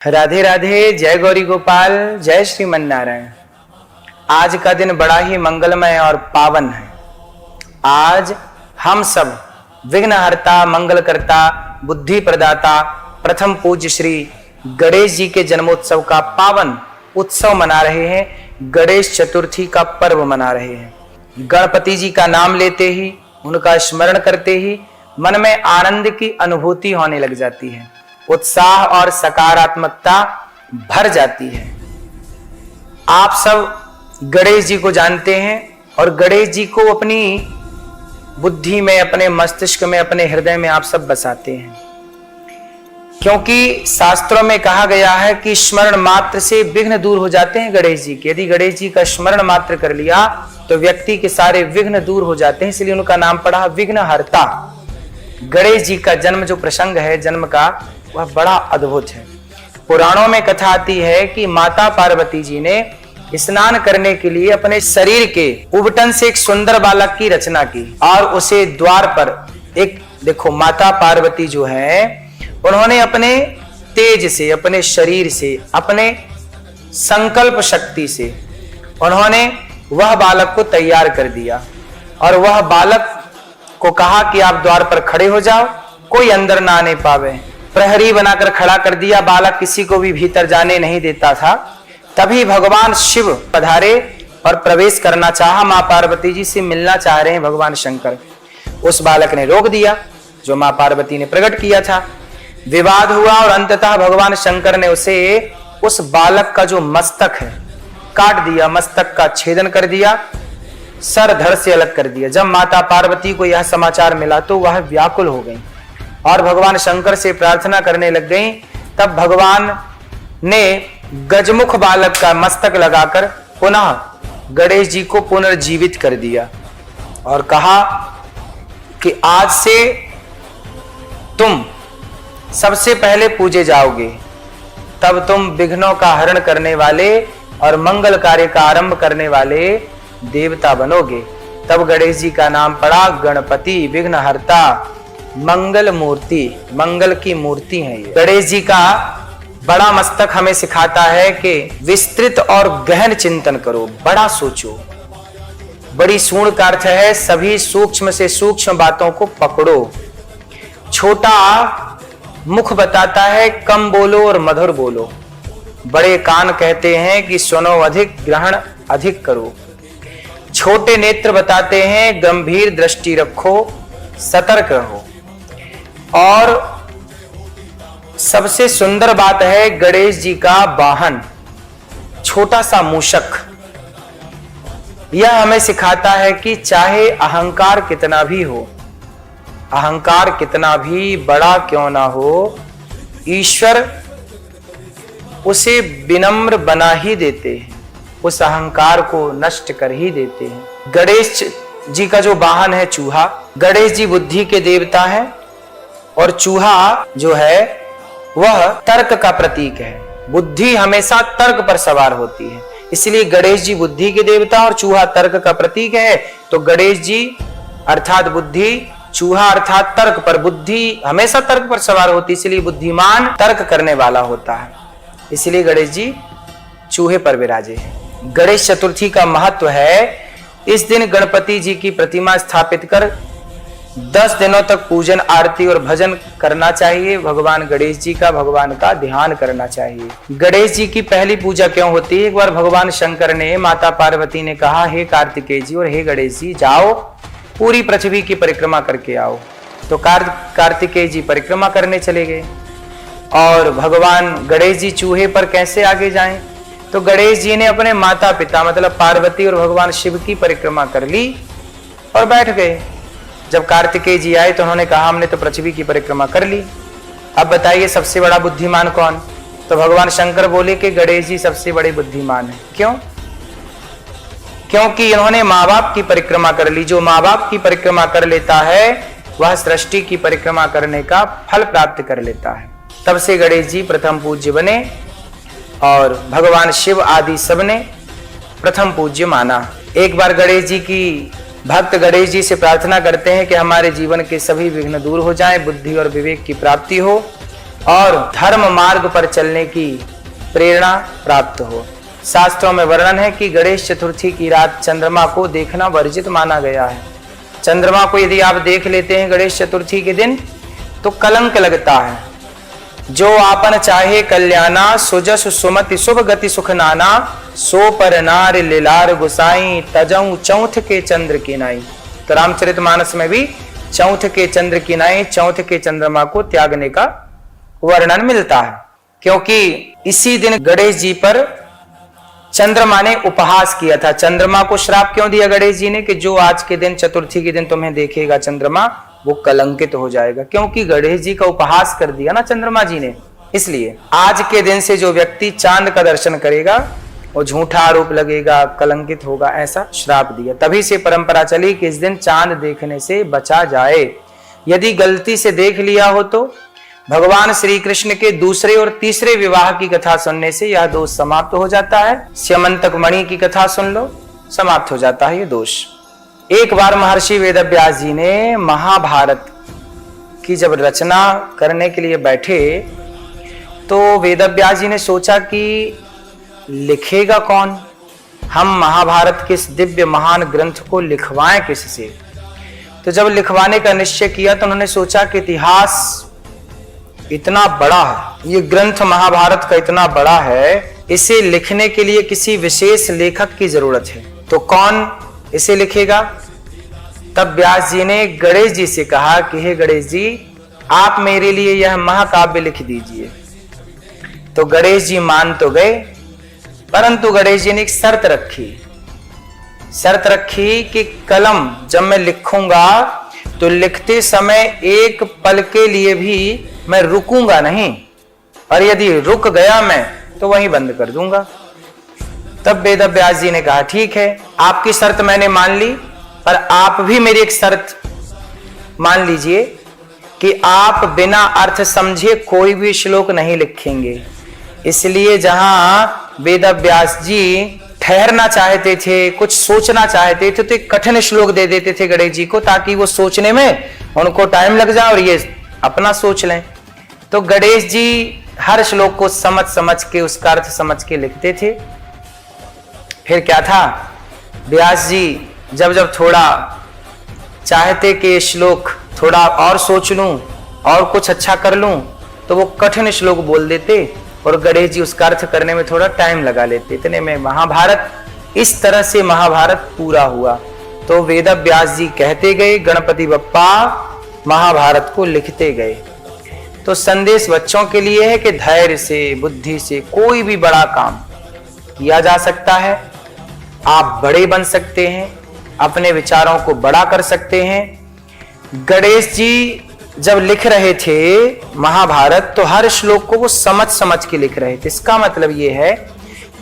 राधे राधे, जय गौरी गोपाल, जय श्रीमन नारायण। आज का दिन बड़ा ही मंगलमय और पावन है। आज हम सब विघ्नहर्ता, मंगलकर्ता, बुद्धि प्रदाता प्रथम पूज्य श्री गणेश जी के जन्मोत्सव का पावन उत्सव मना रहे हैं। गणेश चतुर्थी का पर्व मना रहे हैं। गणपति जी का नाम लेते ही, उनका स्मरण करते ही मन में आनंद की अनुभूति होने लग जाती है, उत्साह और सकारात्मकता भर जाती है। आप सब गणेश जी को जानते हैं और गणेश जी को अपनी बुद्धि में, अपने मस्तिष्क में, अपने हृदय में आप सब बसाते हैं, क्योंकि शास्त्रों में कहा गया है कि स्मरण मात्र से विघ्न दूर हो जाते हैं गणेश जी के। यदि गणेश जी का स्मरण मात्र कर लिया तो व्यक्ति के सारे विघ्न दूर हो जाते हैं, इसलिए उनका नाम पड़ा विघ्नहर्ता। गणेश जी का जन्म जो प्रसंग है, जन्म का, वह बड़ा अद्भुत है। पुराणों में कथा आती है कि माता पार्वती जी ने स्नान करने के लिए अपने शरीर के उबटन से एक सुंदर बालक की रचना की और उसे द्वार पर देखो माता पार्वती जो है, उन्होंने अपने तेज से, अपने शरीर से, अपने संकल्प शक्ति से उन्होंने वह बालक को तैयार कर दिया और वह बालक को कहा कि आप द्वार पर खड़े हो जाओ, कोई अंदर ना आने पावे। प्रहरी बनाकर खड़ा कर दिया। बालक किसी को भी भीतर जाने नहीं देता था। तभी भगवान शिव पधारे और प्रवेश करना चाहा। मां पार्वती जी से मिलना चाह रहे हैं भगवान शंकर। उस बालक ने रोक दिया जो मां पार्वती ने प्रकट किया था। विवाद हुआ और अंततः भगवान शंकर ने उस बालक का जो मस्तक है काट दिया, मस्तक का छेदन कर दिया, सर धड़ से अलग कर दिया। जब माता पार्वती को यह समाचार मिला तो वह व्याकुल हो गई और भगवान शंकर से प्रार्थना करने लग गई। तब भगवान ने गजमुख बालक का मस्तक लगाकर पुनः गणेश जी को पुनर्जीवित कर दिया और कहा कि आज से तुम सबसे पहले पूजे जाओगे, तब तुम विघ्नों का हरण करने वाले और मंगल कार्य का आरंभ करने वाले देवता बनोगे। तब गणेश जी का नाम पड़ा गणपति, विघ्नहर्ता, मंगल मूर्ति, मंगल की मूर्ति है ये। गणेश जी का बड़ा मस्तक हमें सिखाता है कि विस्तृत और गहन चिंतन करो, बड़ा सोचो। बड़ी सूंड का अर्थ है सभी सूक्ष्म से सूक्ष्म बातों को पकड़ो। छोटा मुख बताता है कम बोलो और मधुर बोलो। बड़े कान कहते हैं कि सुनो अधिक, ग्रहण अधिक करो। छोटे नेत्र बताते हैं गंभीर दृष्टि रखो, सतर्क रहो। और सबसे सुंदर बात है गणेश जी का वाहन, छोटा सा मूषक। यह हमें सिखाता है कि चाहे अहंकार कितना भी हो, अहंकार कितना भी बड़ा क्यों ना हो, ईश्वर उसे विनम्र बना ही देते हैं, उस अहंकार को नष्ट कर ही देते हैं। गणेश जी का जो वाहन है चूहा, गणेश जी बुद्धि के देवता हैं और चूहा जो है वह तर्क का प्रतीक है। बुद्धि हमेशा तर्क पर सवार होती है, इसलिए गणेश जी बुद्धि के देवता और चूहा तर्क का प्रतीक है। तो गणेश जी अर्थात बुद्धि, चूहा अर्थात तर्क पर। बुद्धि हमेशा तर्क पर सवार होती है, इसलिए बुद्धिमान तर्क करने वाला होता है, इसलिए गणेश जी चूहे पर विराजे हैं। गणेश चतुर्थी का महत्व है, इस दिन गणपति जी की प्रतिमा स्थापित कर 10 दिनों तक पूजन, आरती और भजन करना चाहिए। भगवान गणेश जी का, भगवान का ध्यान करना चाहिए। गणेश जी की पहली पूजा क्यों होती है? एक बार भगवान शंकर ने, माता पार्वती ने कहा, हे कार्तिकेय जी और हे गणेश जी, जाओ पूरी पृथ्वी की परिक्रमा करके आओ। तो कार्तिकेय जी परिक्रमा करने चले गए और भगवान गणेश जी चूहे पर कैसे आगे जाएं? तो गणेश जी ने अपने माता पिता मतलब पार्वती और भगवान शिव की परिक्रमा कर ली और बैठ गए। जब कार्तिकेय जी आए तो उन्होंने कहा, हमने तो पृथ्वी की परिक्रमा कर ली, अब बताइए सबसे बड़ा बुद्धिमान कौन? तो भगवान शंकर बोले कि गणेश जी सबसे बड़े बुद्धिमान है। क्यों? क्योंकि इन्होंने माँ बाप की परिक्रमा कर ली। जो माँ बाप की परिक्रमा कर लेता है वह सृष्टि की परिक्रमा करने का फल प्राप्त कर लेता है। तब से गणेश जी प्रथम पूज्य बने और भगवान शिव आदि सबने प्रथम पूज्य माना। एक बार गणेश जी की भक्त गणेश जी से प्रार्थना करते हैं कि हमारे जीवन के सभी विघ्न दूर हो जाएं, बुद्धि और विवेक की प्राप्ति हो और धर्म मार्ग पर चलने की प्रेरणा प्राप्त हो। शास्त्रों में वर्णन है कि गणेश चतुर्थी की रात चंद्रमा को देखना वर्जित माना गया है। चंद्रमा को यदि आप देख लेते हैं गणेश चतुर्थी के दिन तो कलंक लगता है। जो आपन चाहे कल्याणा, सुजस सुमति शुभ गति सुख नाना, सो पर नार लीलार गुसाई, तजऊ चौथ के चंद्र की नाई। तो रामचरितमानस में भी चौथ के चंद्र की नाई, चौथ के चंद्रमा को त्यागने का वर्णन मिलता है, क्योंकि इसी दिन गणेश जी पर चंद्रमा ने उपहास किया था। चंद्रमा को श्राप क्यों दिया गणेश जी ने कि जो आज के दिन चतुर्थी के दिन तुम्हें देखेगा चंद्रमा वो कलंकित हो जाएगा, क्योंकि गणेश जी का उपहास कर दिया ना चंद्रमा जी ने। इसलिए आज के दिन से जो व्यक्ति चांद का दर्शन करेगा वो झूठा आरोप लगेगा, कलंकित होगा, ऐसा श्राप दिया। तभी से परंपरा चली कि इस दिन चांद देखने से बचा जाए। यदि गलती से देख लिया हो तो भगवान श्री कृष्ण के दूसरे और तीसरे विवाह की कथा सुनने से यह दोष समाप्त हो जाता है। स्यमंतक मणि की कथा सुन लो, समाप्त हो जाता है ये दोष। एक बार महर्षि वेदव्यास जी ने महाभारत की जब रचना करने के लिए बैठे तो वेदव्यास जी ने सोचा कि लिखेगा कौन, हम महाभारत के इस दिव्य महान ग्रंथ को लिखवाएं किससे। तो जब लिखवाने का निश्चय किया तो उन्होंने सोचा कि इतिहास इतना बड़ा है, ये ग्रंथ महाभारत का इतना बड़ा है, इसे लिखने के लिए किसी विशेष लेखक की जरूरत है। तो कौन इसे लिखेगा? तब व्यास जी ने गणेश जी से कहा कि हे गणेश जी, आप मेरे लिए यह महाकाव्य लिख दीजिए। तो गणेश जी मान तो गए, परंतु गणेश जी ने एक शर्त रखी कि कलम जब मैं लिखूंगा तो लिखते समय एक पल के लिए भी मैं रुकूंगा नहीं, और यदि रुक गया मैं तो वहीं बंद कर दूंगा। तब वेदव्यास जी ने कहा ठीक है, आपकी शर्त मैंने मान ली, पर आप भी मेरी एक शर्त मान लीजिए कि आप बिना अर्थ समझे कोई भी श्लोक नहीं लिखेंगे। इसलिए जहां वेदव्यास जी ठहरना चाहते थे, कुछ सोचना चाहते थे, तो एक कठिन श्लोक दे देते थे गणेश जी को, ताकि वो सोचने में उनको टाइम लग जाए और ये अपना सोच लें। तो गणेश जी हर श्लोक को समझ के उसका अर्थ समझ के लिखते थे। फिर क्या था, व्यास जी जब थोड़ा चाहते कि श्लोक थोड़ा और सोच लूं और कुछ अच्छा कर लूं, तो वो कठिन श्लोक बोल देते और गणेश जी उसका अर्थ करने में थोड़ा टाइम लगा लेते। इतने में महाभारत, इस तरह से महाभारत पूरा हुआ। तो वेदव्यास जी कहते गए, गणपति बप्पा महाभारत को लिखते गए। तो संदेश बच्चों के लिए है कि धैर्य से, बुद्धि से कोई भी बड़ा काम किया जा सकता है। आप बड़े बन सकते हैं, अपने विचारों को बड़ा कर सकते हैं। गणेश जी जब लिख रहे थे महाभारत तो हर श्लोक को वो समझ के लिख रहे थे। इसका मतलब ये है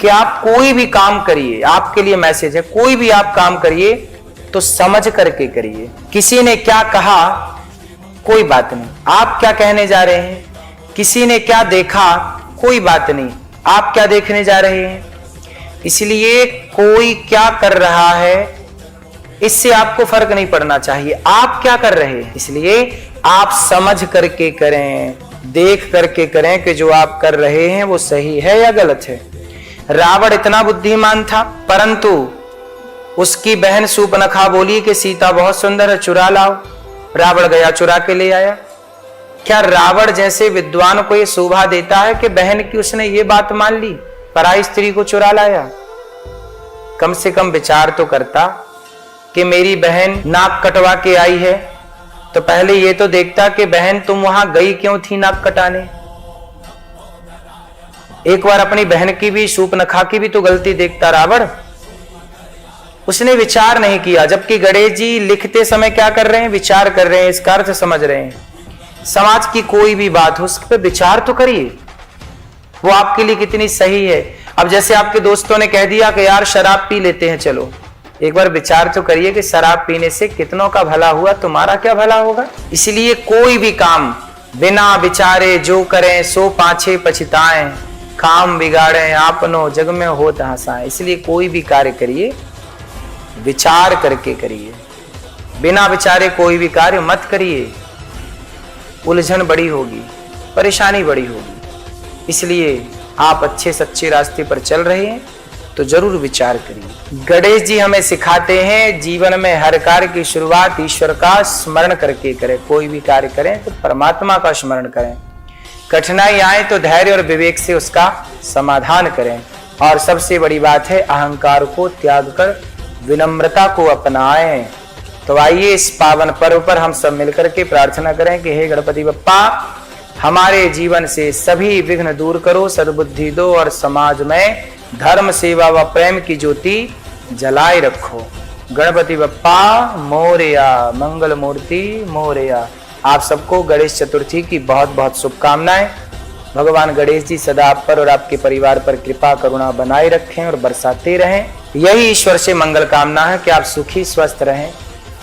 कि आप कोई भी काम करिए, आपके लिए मैसेज है, कोई भी आप काम करिए तो समझ करके करिए। किसी ने क्या कहा कोई बात नहीं, आप क्या कहने जा रहे हैं, किसी ने क्या देखा कोई बात नहीं, आप क्या देखने जा रहे हैं। इसलिए कोई क्या कर रहा है इससे आपको फर्क नहीं पड़ना चाहिए, आप क्या कर रहे हैं। इसलिए आप समझ करके करें, देख करके करें कि जो आप कर रहे हैं वो सही है या गलत है। रावण इतना बुद्धिमान था, परंतु उसकी बहन शूर्पणखा बोली कि सीता बहुत सुंदर है, चुरा लाओ। रावण गया, चुरा के ले आया। क्या रावण जैसे विद्वान को यह शोभा देता है कि बहन की उसने ये बात मान ली, पराई स्त्री को चुरा लाया? कम से कम विचार तो करता कि मेरी बहन नाक कटवा के आई है तो पहले ये तो देखता कि बहन तुम वहां गई क्यों थी नाक कटाने। एक बार अपनी बहन की भी, शूर्पणखा की भी तो गलती देखता रावण। उसने विचार नहीं किया, जबकि गणेश जी लिखते समय क्या कर रहे हैं, विचार कर रहे हैं, इसका अर्थ समझ रहे हैं। समाज की कोई भी बात हो उस पर विचार तो करिए, वो आपके लिए कितनी सही है। अब जैसे आपके दोस्तों ने कह दिया कि यार शराब पी लेते हैं, चलो, एक बार विचार तो करिए कि शराब पीने से कितनों का भला हुआ, तुम्हारा क्या भला होगा। इसलिए कोई भी काम बिना विचारे जो करें सो पाछे पछताएं, काम बिगाड़े आपनो जग में होत हंसाएं। इसलिए कोई भी कार्य करिए विचार करके करिए, बिना विचारे कोई भी कार्य मत करिए, उलझन बड़ी होगी। परेशानी बड़ी होगी। इसलिए आप अच्छे सच्चे रास्ते पर चल रहे हैं तो जरूर विचार करिए। गणेश जी हमें सिखाते हैं जीवन में हर कार्य की शुरुआत ईश्वर का स्मरण करके करें। कोई भी कार्य करें तो परमात्मा का स्मरण करें। कठिनाई आए तो धैर्य और विवेक से उसका समाधान करें। और सबसे बड़ी बात है अहंकार को त्याग कर विनम्रता को अपनाएं। तो आइए इस पावन पर्व पर हम सब मिलकर के प्रार्थना करें कि हे गणपति बप्पा, हमारे जीवन से सभी विघ्न दूर करो, सद्बुद्धि दो और समाज में धर्म सेवा व प्रेम की ज्योति जलाए रखो। गणपति बप्पा मोरया, मंगल मूर्ति मोरया। आप सबको गणेश चतुर्थी की बहुत बहुत शुभकामनाएं। भगवान गणेश जी सदा आप पर और आपके परिवार पर कृपा करुणा बनाए रखें और बरसाते रहें। यही ईश्वर से मंगल कामना है कि आप सुखी स्वस्थ रहें।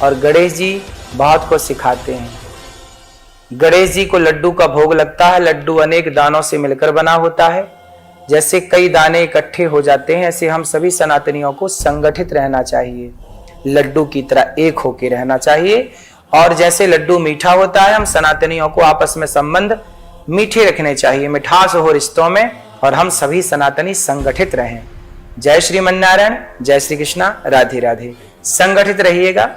और गणेश जी बहुत को सिखाते हैं। गणेश जी को लड्डू का भोग लगता है। लड्डू अनेक दानों से मिलकर बना होता है। जैसे कई दाने इकट्ठे हो जाते हैं, ऐसे हम सभी सनातनियों को संगठित रहना चाहिए, लड्डू की तरह एक होके रहना चाहिए। और जैसे लड्डू मीठा होता है, हम सनातनियों को आपस में संबंध मीठे रखने चाहिए, मिठास हो रिश्तों में, और हम सभी सनातनी संगठित रहें। जय श्रीमन नारायण, जय श्री कृष्णा, राधे राधे। संगठित रहिएगा,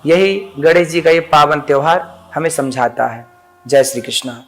यही गणेश जी का ये पावन त्योहार हमें समझाता है। जय श्री कृष्णा।